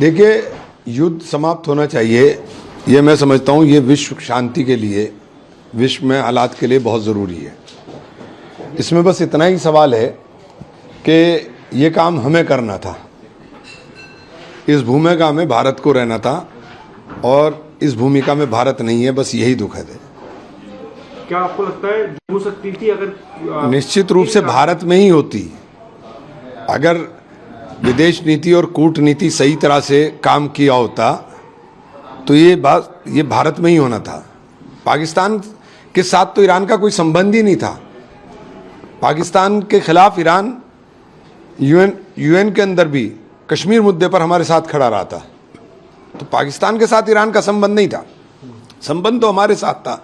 देखिए, युद्ध समाप्त होना चाहिए, ये मैं समझता हूँ ये विश्व शांति के लिए, विश्व में हालात के लिए बहुत ज़रूरी है। इसमें बस इतना ही सवाल है कि ये काम हमें करना था, इस भूमिका में भारत को रहना था और इस भूमिका में भारत नहीं है, बस यही दुखद है। क्या आपको लगता है हो सकती थी अगर निश्चित रूप से भारत में ही होती, अगर विदेश नीति और कूटनीति सही तरह से काम किया होता तो ये भारत में ही होना था। पाकिस्तान के साथ तो ईरान का कोई संबंध ही नहीं था। पाकिस्तान के खिलाफ ईरान यूएन के अंदर भी कश्मीर मुद्दे पर हमारे साथ खड़ा रहा था, तो पाकिस्तान के साथ ईरान का संबंध नहीं था, संबंध तो हमारे साथ था।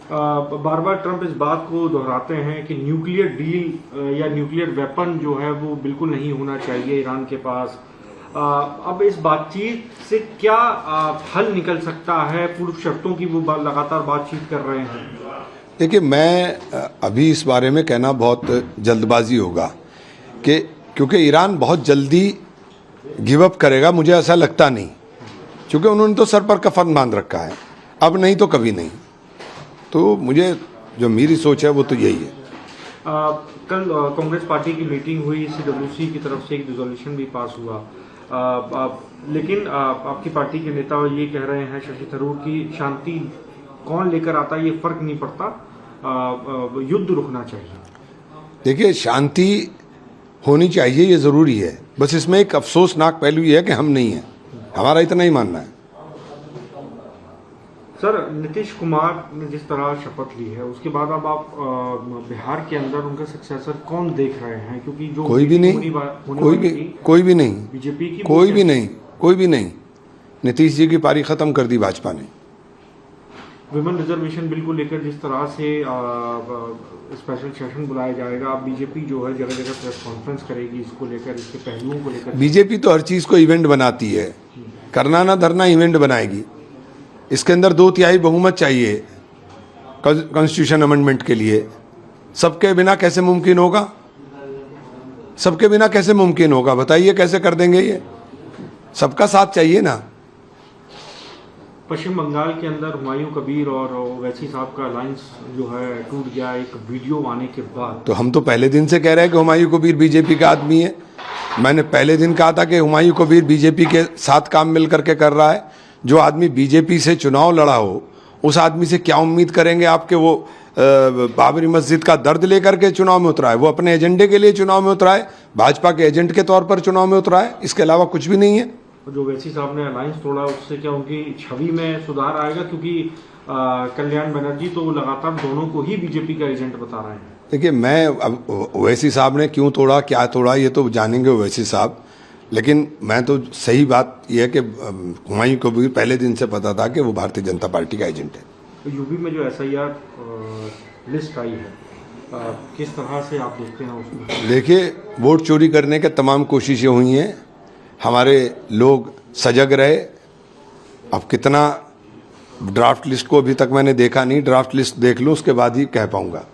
बार बार ट्रंप इस बात को दोहराते हैं कि न्यूक्लियर डील या न्यूक्लियर वेपन जो है वो बिल्कुल नहीं होना चाहिए ईरान के पास। अब इस बातचीत से क्या हल निकल सकता है? पूर्व शर्तों की वो लगातार बातचीत कर रहे हैं। देखिए, मैं अभी इस बारे में कहना बहुत जल्दबाजी होगा कि क्योंकि ईरान बहुत जल्दी गिव अप करेगा, मुझे ऐसा लगता नहीं, क्योंकि उन्होंने तो सर पर कफन बांध रखा है, अब नहीं तो कभी नहीं। तो मुझे जो मेरी सोच है वो तो यही है। कल कांग्रेस पार्टी की मीटिंग हुई, सीडब्ल्यूसी की तरफ से एक रिजोल्यूशन भी पास हुआ, लेकिन आपकी पार्टी के नेता ये कह रहे हैं, शशि थरूर, की शांति कौन लेकर आता है ये फर्क नहीं पड़ता, युद्ध रुकना चाहिए। देखिए, शांति होनी चाहिए, ये ज़रूरी है, बस इसमें एक अफसोसनाक पहलू ये है कि हम नहीं हैं, हमारा इतना ही मानना है। सर, नीतीश कुमार ने जिस तरह शपथ ली है उसके बाद अब आप बिहार के अंदर उनका सक्सेसर कौन देख रहे हैं? क्योंकि जो कोई भी नहीं, बीजेपी की कोई भी नहीं। नीतीश जी की पारी खत्म कर दी भाजपा ने। विमेन रिजर्वेशन बिल को लेकर जिस तरह से स्पेशल सेशन बुलाया जाएगा, अब बीजेपी जो है जगह जगह प्रेस कॉन्फ्रेंस करेगी इसको लेकर, इसके पहलुओं को लेकर। बीजेपी तो हर चीज़ को इवेंट बनाती है, करना ना धरना इवेंट बनाएगी। इसके अंदर 2/3 बहुमत चाहिए कॉन्स्टिट्यूशन अमेंडमेंट के लिए। सबके बिना कैसे मुमकिन होगा? सबके बिना कैसे मुमकिन होगा? बताइए कैसे कर देंगे? ये सबका साथ चाहिए ना। पश्चिम बंगाल के अंदर हुमायूं कबीर और ओवैसी साहब का अलायंस जो है टूट गया एक वीडियो आने के बाद। तो हम तो पहले दिन से कह रहे हैं कि हुमायूं कबीर बीजेपी का आदमी है। मैंने पहले दिन कहा था कि हुमायूं कबीर बीजेपी के साथ काम मिल करके कर रहा है। जो आदमी बीजेपी से चुनाव लड़ा हो, उस आदमी से क्या उम्मीद करेंगे आपके? वो बाबरी मस्जिद का दर्द लेकर के चुनाव में उतरा है, वो अपने एजेंडे के लिए चुनाव में उतरा है, भाजपा के एजेंट के तौर पर चुनाव में उतरा है, इसके अलावा कुछ भी नहीं है। जो ओवैसी साहब ने अलायंस तोड़ा, उससे क्या उनकी छवि में सुधार आएगा? क्योंकि कल्याण बनर्जी तो लगातार दोनों को ही बीजेपी का एजेंट बता रहे हैं। देखिए, मैं अब ओवैसी साहब ने क्यों तोड़ा, क्या तोड़ा, ये तो जानेंगे ओवैसी साहब, लेकिन मैं तो सही बात यह है कि हुमायूं कबीर पहले दिन से पता था कि वो भारतीय जनता पार्टी का एजेंट है। तो यूपी में जो SIR लिस्ट आई है, किस तरह से आप देखते हैं उसमें? देखिए, वोट चोरी करने के तमाम कोशिशें हुई हैं, हमारे लोग सजग रहे। अब कितना ड्राफ्ट लिस्ट को अभी तक मैंने देखा नहीं, ड्राफ्ट लिस्ट देख लूँ उसके बाद ही कह पाऊँगा।